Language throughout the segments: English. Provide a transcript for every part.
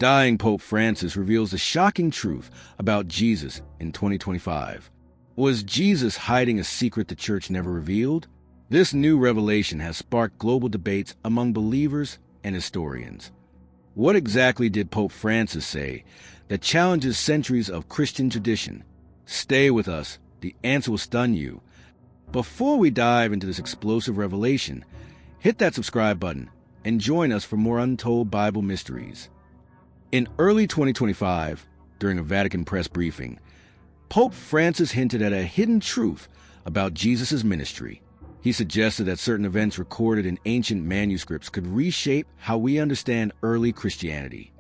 Dying Pope Francis reveals the shocking truth about Jesus in 2025. Was Jesus hiding a secret the church never revealed? This new revelation has sparked global debates among believers and historians. What exactly did Pope Francis say that challenges centuries of Christian tradition? Stay with us. The answer will stun you. Before we dive into this explosive revelation, hit that subscribe button and join us for more untold Bible mysteries. In early 2025, during a Vatican press briefing, Pope Francis hinted at a hidden truth about Jesus' ministry. He suggested that certain events recorded in ancient manuscripts could reshape how we understand early Christianity.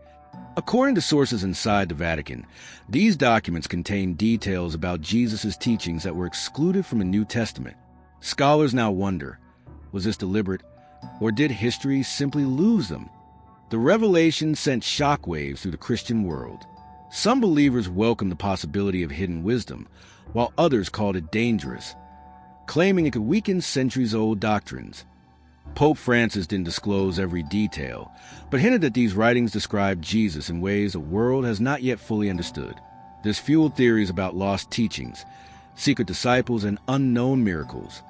According to sources inside the Vatican, these documents contain details about Jesus' teachings that were excluded from the New Testament. Scholars now wonder, was this deliberate, or did history simply lose them? The revelation sent shockwaves through the Christian world. Some believers welcomed the possibility of hidden wisdom, while others called it dangerous, claiming it could weaken centuries-old doctrines. Pope Francis didn't disclose every detail, but hinted that these writings describe Jesus in ways the world has not yet fully understood. This fueled theories about lost teachings, secret disciples, and unknown miracles.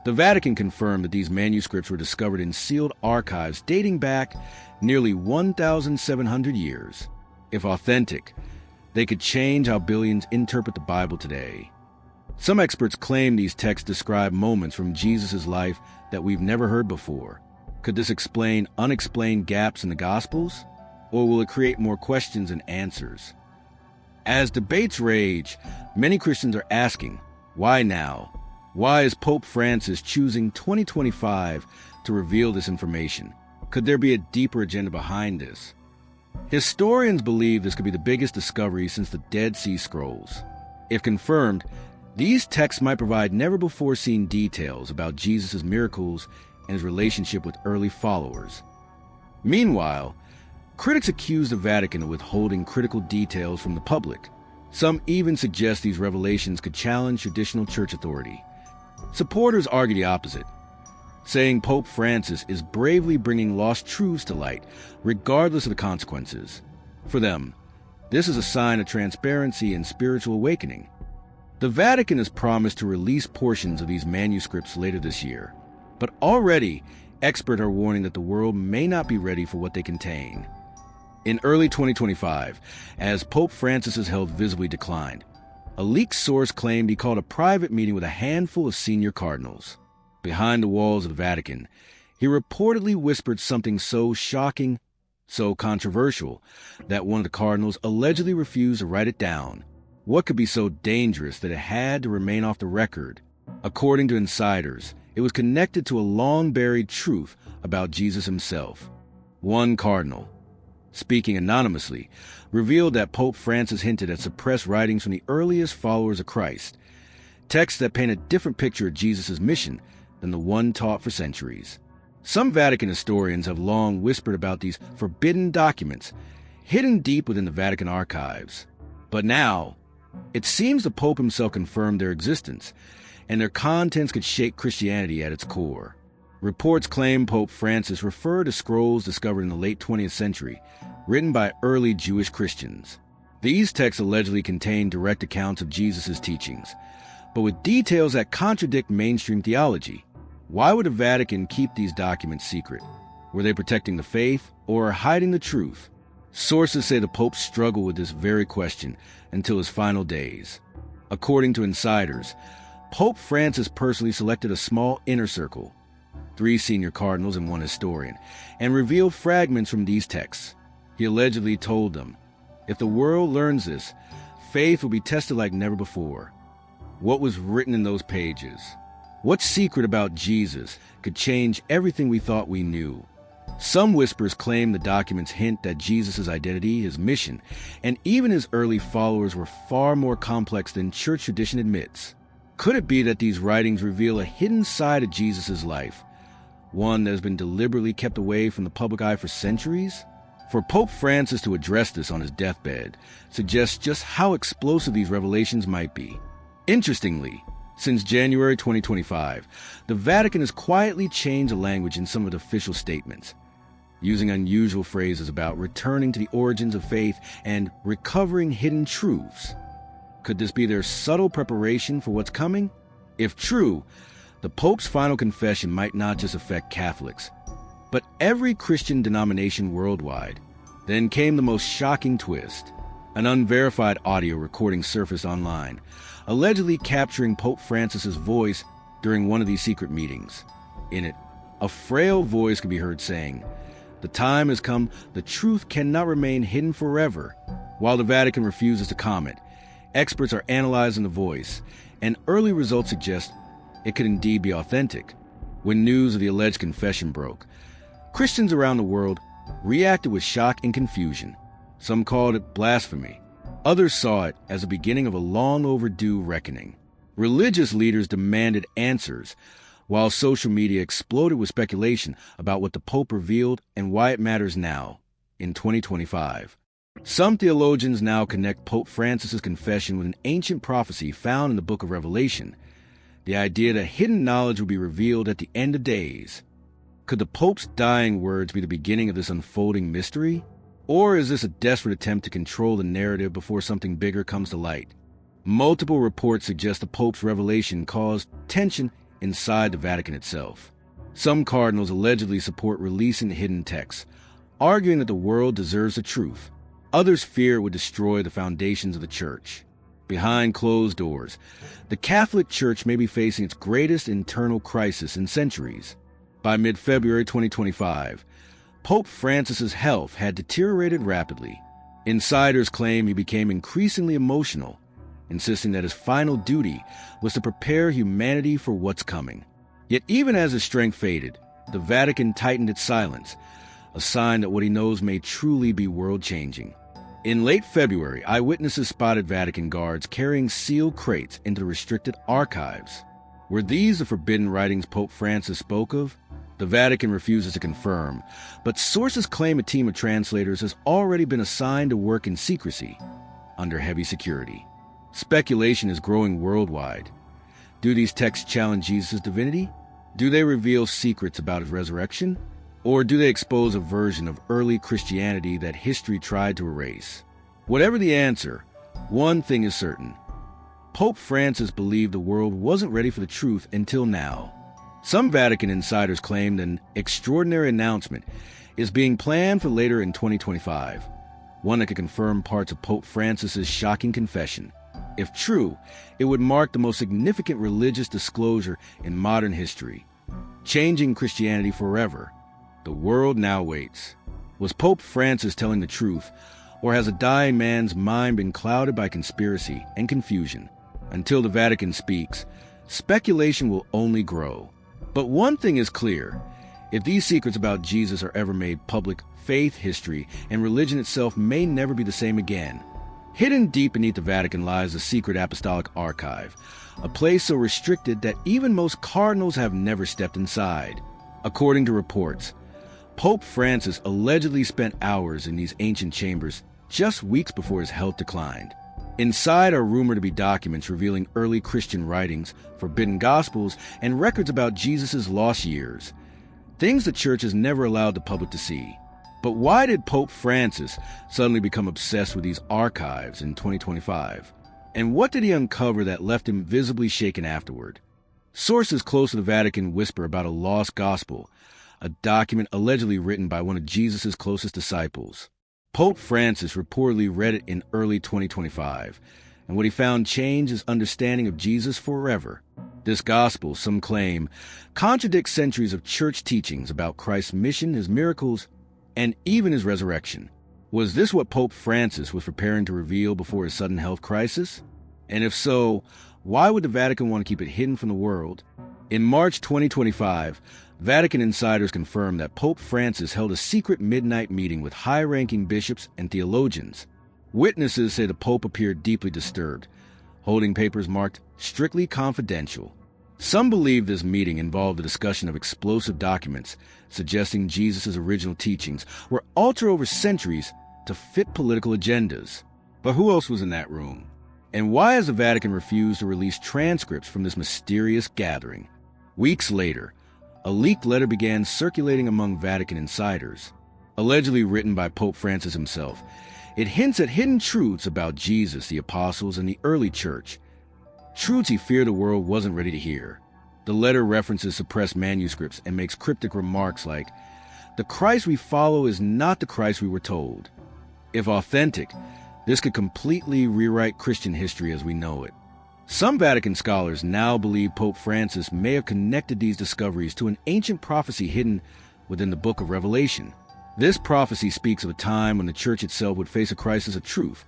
The Vatican confirmed that these manuscripts were discovered in sealed archives dating back nearly 1,700 years. If authentic, they could change how billions interpret the Bible today. Some experts claim these texts describe moments from Jesus' life that we've never heard before. Could this explain unexplained gaps in the Gospels? Or will it create more questions than answers? As debates rage, many Christians are asking, why now? Why is Pope Francis choosing 2025 to reveal this information? Could there be a deeper agenda behind this? Historians believe this could be the biggest discovery since the Dead Sea Scrolls. If confirmed, these texts might provide never-before-seen details about Jesus' miracles and his relationship with early followers. Meanwhile, critics accuse the Vatican of withholding critical details from the public. Some even suggest these revelations could challenge traditional church authority. Supporters argue the opposite, saying Pope Francis is bravely bringing lost truths to light, regardless of the consequences. For them, this is a sign of transparency and spiritual awakening. The Vatican has promised to release portions of these manuscripts later this year, but already experts are warning that the world may not be ready for what they contain. In early 2025, as Pope Francis's health visibly declined, a leaked source claimed he called a private meeting with a handful of senior cardinals. Behind the walls of the Vatican, he reportedly whispered something so shocking, so controversial, that one of the cardinals allegedly refused to write it down. What could be so dangerous that it had to remain off the record? According to insiders, it was connected to a long-buried truth about Jesus himself. One cardinal, speaking anonymously, revealed that Pope Francis hinted at suppressed writings from the earliest followers of Christ, texts that paint a different picture of Jesus' mission than the one taught for centuries. Some Vatican historians have long whispered about these forbidden documents hidden deep within the Vatican archives. But now, it seems the Pope himself confirmed their existence, and their contents could shake Christianity at its core. Reports claim Pope Francis referred to scrolls discovered in the late 20th century, written by early Jewish Christians. These texts allegedly contain direct accounts of Jesus' teachings, but with details that contradict mainstream theology. Why would the Vatican keep these documents secret? Were they protecting the faith or hiding the truth? Sources say the Pope struggled with this very question until his final days. According to insiders, Pope Francis personally selected a small inner circle, 3 senior cardinals and 1 historian, and revealed fragments from these texts. He allegedly told them, if the world learns this, faith will be tested like never before. What was written in those pages? What secret about Jesus could change everything we thought we knew? Some whispers claim the documents hint that Jesus' identity, his mission, and even his early followers were far more complex than church tradition admits. Could it be that these writings reveal a hidden side of Jesus' life, one that has been deliberately kept away from the public eye for centuries? For Pope Francis to address this on his deathbed suggests just how explosive these revelations might be. Interestingly, since January 2025, the Vatican has quietly changed the language in some of the official statements. using unusual phrases about returning to the origins of faith and recovering hidden truths. Could this be their subtle preparation for what's coming? If true, the Pope's final confession might not just affect Catholics, but every Christian denomination worldwide. Then came the most shocking twist. An unverified audio recording surfaced online, allegedly capturing Pope Francis's voice during one of these secret meetings. In it, a frail voice could be heard saying, "The time has come, the truth cannot remain hidden forever." While the Vatican refuses to comment, experts are analyzing the voice, and early results suggest it could indeed be authentic. When news of the alleged confession broke, Christians around the world reacted with shock and confusion. Some called it blasphemy. Others saw it as the beginning of a long overdue reckoning. Religious leaders demanded answers, while social media exploded with speculation about what the Pope revealed and why it matters now, in 2025. Some theologians now connect Pope Francis's confession with an ancient prophecy found in the book of Revelation, the idea that hidden knowledge will be revealed at the end of days. Could the Pope's dying words be the beginning of this unfolding mystery? Or is this a desperate attempt to control the narrative before something bigger comes to light? Multiple reports suggest the Pope's revelation caused tension inside the Vatican itself. Some cardinals allegedly support releasing hidden texts, arguing that the world deserves the truth. Others fear it would destroy the foundations of the Church. Behind closed doors, the Catholic Church may be facing its greatest internal crisis in centuries. By mid-February 2025, Pope Francis's health had deteriorated rapidly. Insiders claim he became increasingly emotional, insisting that his final duty was to prepare humanity for what's coming. Yet even as his strength faded, the Vatican tightened its silence, a sign that what he knows may truly be world-changing. In late February, eyewitnesses spotted Vatican guards carrying sealed crates into the restricted archives. Were these the forbidden writings Pope Francis spoke of? The Vatican refuses to confirm, but sources claim a team of translators has already been assigned to work in secrecy, under heavy security. Speculation is growing worldwide. Do these texts challenge Jesus' divinity? Do they reveal secrets about his resurrection? Or do they expose a version of early Christianity that history tried to erase? Whatever the answer, one thing is certain. Pope Francis believed the world wasn't ready for the truth until now. Some Vatican insiders claim an extraordinary announcement is being planned for later in 2025, one that could confirm parts of Pope Francis's shocking confession. If true, it would mark the most significant religious disclosure in modern history, changing Christianity forever. The world now waits. Was Pope Francis telling the truth, or has a dying man's mind been clouded by conspiracy and confusion? Until the Vatican speaks, speculation will only grow. But one thing is clear. If these secrets about Jesus are ever made public, faith, history, and religion itself may never be the same again. Hidden deep beneath the Vatican lies the secret apostolic archive, a place so restricted that even most cardinals have never stepped inside. According to reports, Pope Francis allegedly spent hours in these ancient chambers just weeks before his health declined. Inside are rumored to be documents revealing early Christian writings, forbidden gospels, and records about Jesus' lost years. Things the Church has never allowed the public to see. But why did Pope Francis suddenly become obsessed with these archives in 2025? And what did he uncover that left him visibly shaken afterward? Sources close to the Vatican whisper about a lost gospel, a document allegedly written by one of Jesus' closest disciples. Pope Francis reportedly read it in early 2025, and what he found changed his understanding of Jesus forever. This gospel, some claim, contradicts centuries of church teachings about Christ's mission, his miracles, and even his resurrection. Was this what Pope Francis was preparing to reveal before his sudden health crisis? And if so, why would the Vatican want to keep it hidden from the world? In March 2025, Vatican insiders confirmed that Pope Francis held a secret midnight meeting with high-ranking bishops and theologians. Witnesses say the Pope appeared deeply disturbed, holding papers marked strictly confidential. Some believe this meeting involved a discussion of explosive documents, suggesting Jesus' original teachings were altered over centuries to fit political agendas. But who else was in that room? And why has the Vatican refused to release transcripts from this mysterious gathering? Weeks later, a leaked letter began circulating among Vatican insiders. allegedly written by Pope Francis himself. It hints at hidden truths about Jesus, the apostles, and the early church. Truths he feared the world wasn't ready to hear. The letter references suppressed manuscripts and makes cryptic remarks like, "The Christ we follow is not the Christ we were told." If authentic, this could completely rewrite Christian history as we know it. Some Vatican scholars now believe Pope Francis may have connected these discoveries to an ancient prophecy hidden within the book of Revelation. This prophecy speaks of a time when the church itself would face a crisis of truth,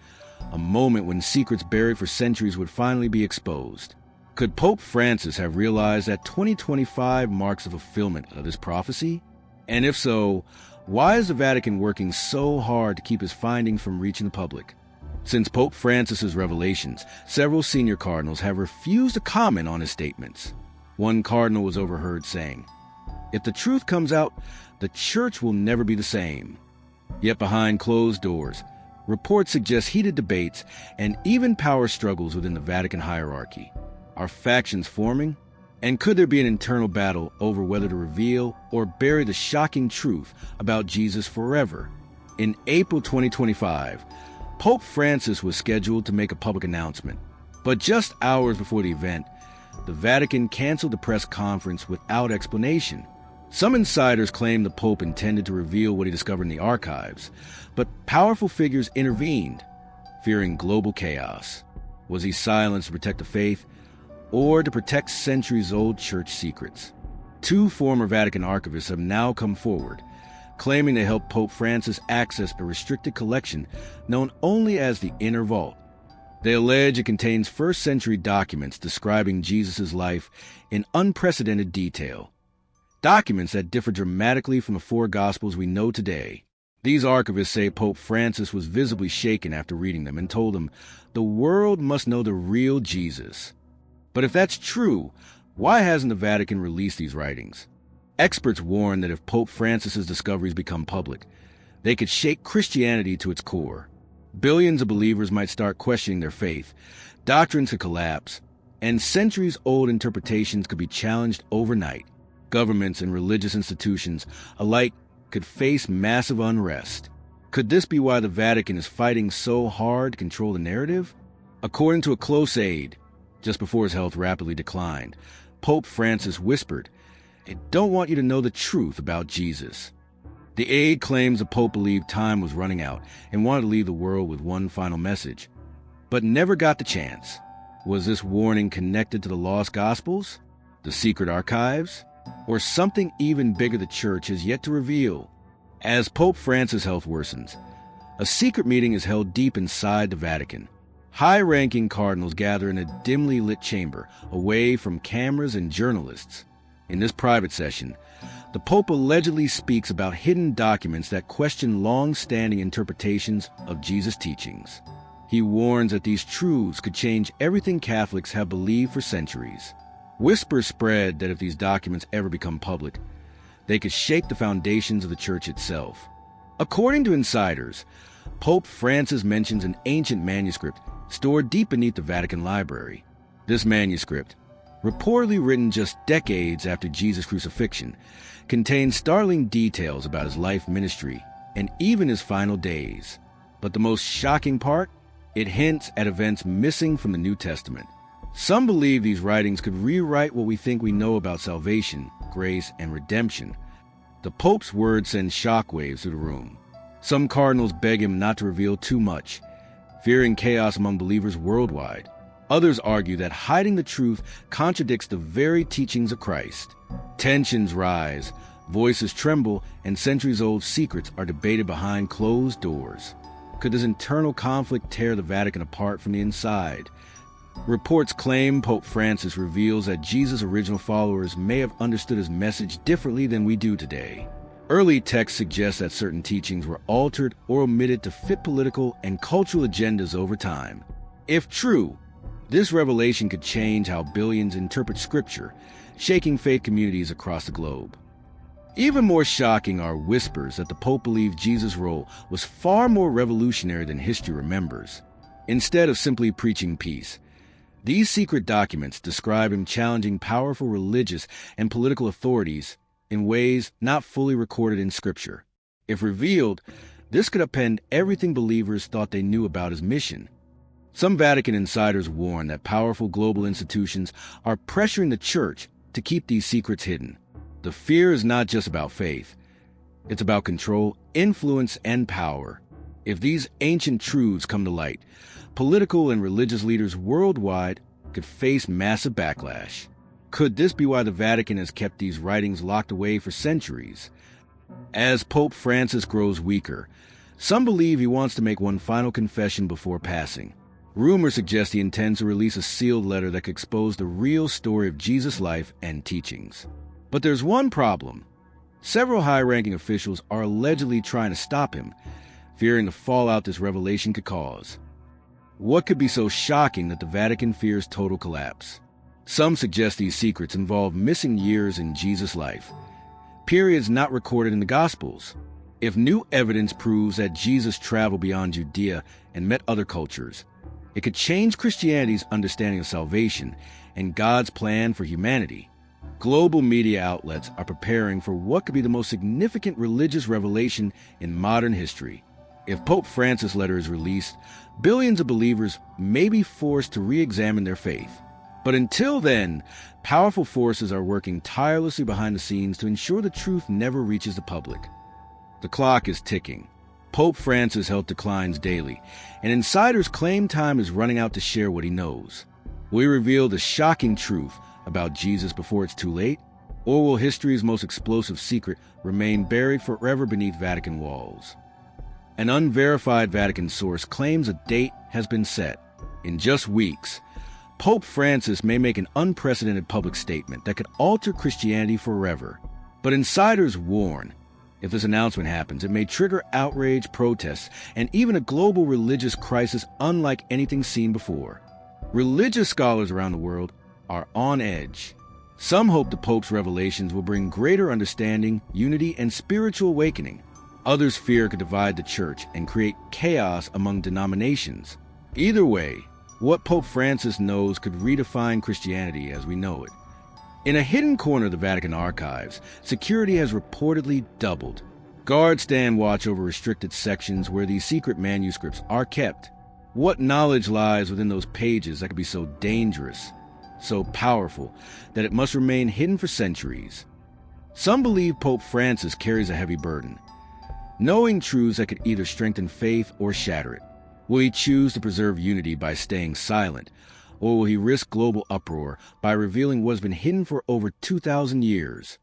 a moment when secrets buried for centuries would finally be exposed. Could Pope Francis have realized that 2025 marks the fulfillment of this prophecy? And if so, why is the Vatican working so hard to keep his findings from reaching the public? Since Pope Francis's revelations, several senior cardinals have refused to comment on his statements. One cardinal was overheard saying, "If the truth comes out, the church will never be the same." Yet behind closed doors, reports suggest heated debates and even power struggles within the Vatican hierarchy. Are factions forming? And could there be an internal battle over whether to reveal or bury the shocking truth about Jesus forever? In April 2025, Pope Francis was scheduled to make a public announcement. But just hours before the event, the Vatican canceled the press conference without explanation. Some insiders claim the Pope intended to reveal what he discovered in the archives, but powerful figures intervened, fearing global chaos. Was he silenced to protect the faith, or to protect centuries-old church secrets? Two former Vatican archivists have now come forward, claiming they helped Pope Francis access a restricted collection known only as the Inner Vault. They allege it contains first-century documents describing Jesus' life in unprecedented detail. Documents that differ dramatically from the four Gospels we know today. These archivists say Pope Francis was visibly shaken after reading them and told him, "The world must know the real Jesus." But if that's true, why hasn't the Vatican released these writings? Experts warn that if Pope Francis's discoveries become public, they could shake Christianity to its core. Billions of believers might start questioning their faith, doctrines could collapse, and centuries-old interpretations could be challenged overnight. Governments and religious institutions alike could face massive unrest. Could this be why the Vatican is fighting so hard to control the narrative? According to a close aide, just before his health rapidly declined, Pope Francis whispered, "I don't want you to know the truth about Jesus." The aide claims the Pope believed time was running out and wanted to leave the world with one final message, but never got the chance. Was this warning connected to the lost Gospels, the secret archives, or something even bigger the Church has yet to reveal? As Pope Francis' health worsens, a secret meeting is held deep inside the Vatican. High-ranking cardinals gather in a dimly lit chamber, away from cameras and journalists. In this private session, the Pope allegedly speaks about hidden documents that question long-standing interpretations of Jesus' teachings. He warns that these truths could change everything Catholics have believed for centuries. Whispers spread that if these documents ever become public, they could shake the foundations of the Church itself. According to insiders, Pope Francis mentions an ancient manuscript stored deep beneath the Vatican Library. This manuscript, reportedly written just decades after Jesus' crucifixion, contains startling details about his life, ministry, and even his final days. But the most shocking part? It hints at events missing from the New Testament. Some believe these writings could rewrite what we think we know about salvation, grace, and redemption. The Pope's words send shockwaves through the room. Some cardinals beg him not to reveal too much, fearing chaos among believers worldwide. Others argue that hiding the truth contradicts the very teachings of Christ. Tensions rise, voices tremble, and centuries-old secrets are debated behind closed doors. Could this internal conflict tear the Vatican apart from the inside? Reports claim Pope Francis reveals that Jesus' original followers may have understood his message differently than we do today. Early texts suggest that certain teachings were altered or omitted to fit political and cultural agendas over time. If true, this revelation could change how billions interpret Scripture, shaking faith communities across the globe. Even more shocking are whispers that the Pope believed Jesus' role was far more revolutionary than history remembers. Instead of simply preaching peace, these secret documents describe him challenging powerful religious and political authorities in ways not fully recorded in Scripture. If revealed, this could upend everything believers thought they knew about his mission. Some Vatican insiders warn that powerful global institutions are pressuring the church to keep these secrets hidden. The fear is not just about faith. It's about control, influence, and power. If these ancient truths come to light, political and religious leaders worldwide could face massive backlash. Could this be why the Vatican has kept these writings locked away for centuries? As Pope Francis grows weaker, some believe he wants to make one final confession before passing. Rumors suggest he intends to release a sealed letter that could expose the real story of Jesus' life and teachings. But there's one problem. Several high-ranking officials are allegedly trying to stop him, fearing the fallout this revelation could cause. What could be so shocking that the Vatican fears total collapse? Some suggest these secrets involve missing years in Jesus' life, periods not recorded in the Gospels. If new evidence proves that Jesus traveled beyond Judea and met other cultures, it could change Christianity's understanding of salvation and God's plan for humanity. Global media outlets are preparing for what could be the most significant religious revelation in modern history. If Pope Francis' letter is released, billions of believers may be forced to re-examine their faith. But until then, powerful forces are working tirelessly behind the scenes to ensure the truth never reaches the public. The clock is ticking. Pope Francis' health declines daily, and insiders claim time is running out to share what he knows. Will he reveal the shocking truth about Jesus before it's too late? Or will history's most explosive secret remain buried forever beneath Vatican walls? An unverified Vatican source claims a date has been set. In just weeks, Pope Francis may make an unprecedented public statement that could alter Christianity forever. But insiders warn, if this announcement happens, it may trigger outrage, protests, and even a global religious crisis unlike anything seen before. Religious scholars around the world are on edge. Some hope the Pope's revelations will bring greater understanding, unity, and spiritual awakening. Others fear it could divide the church and create chaos among denominations. Either way, what Pope Francis knows could redefine Christianity as we know it. In a hidden corner of the Vatican archives, security has reportedly doubled. Guards stand watch over restricted sections where these secret manuscripts are kept. What knowledge lies within those pages that could be so dangerous, so powerful, that it must remain hidden for centuries? Some believe Pope Francis carries a heavy burden, knowing truths that could either strengthen faith or shatter it. Will he choose to preserve unity by staying silent, or will he risk global uproar by revealing what has been hidden for over 2,000 years?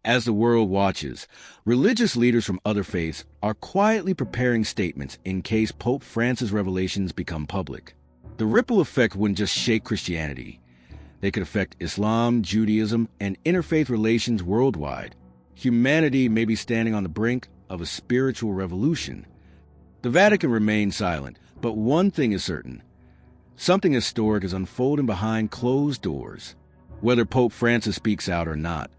As the world watches, religious leaders from other faiths are quietly preparing statements in case Pope Francis' revelations become public. The ripple effect wouldn't just shake Christianity. They could affect Islam, Judaism, and interfaith relations worldwide. Humanity may be standing on the brink of a spiritual revolution. The Vatican remains silent, but one thing is certain. Something historic is unfolding behind closed doors. Whether Pope Francis speaks out or not,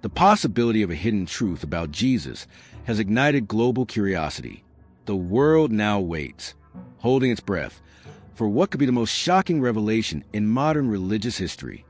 the possibility of a hidden truth about Jesus has ignited global curiosity. The world now waits, holding its breath, for what could be the most shocking revelation in modern religious history.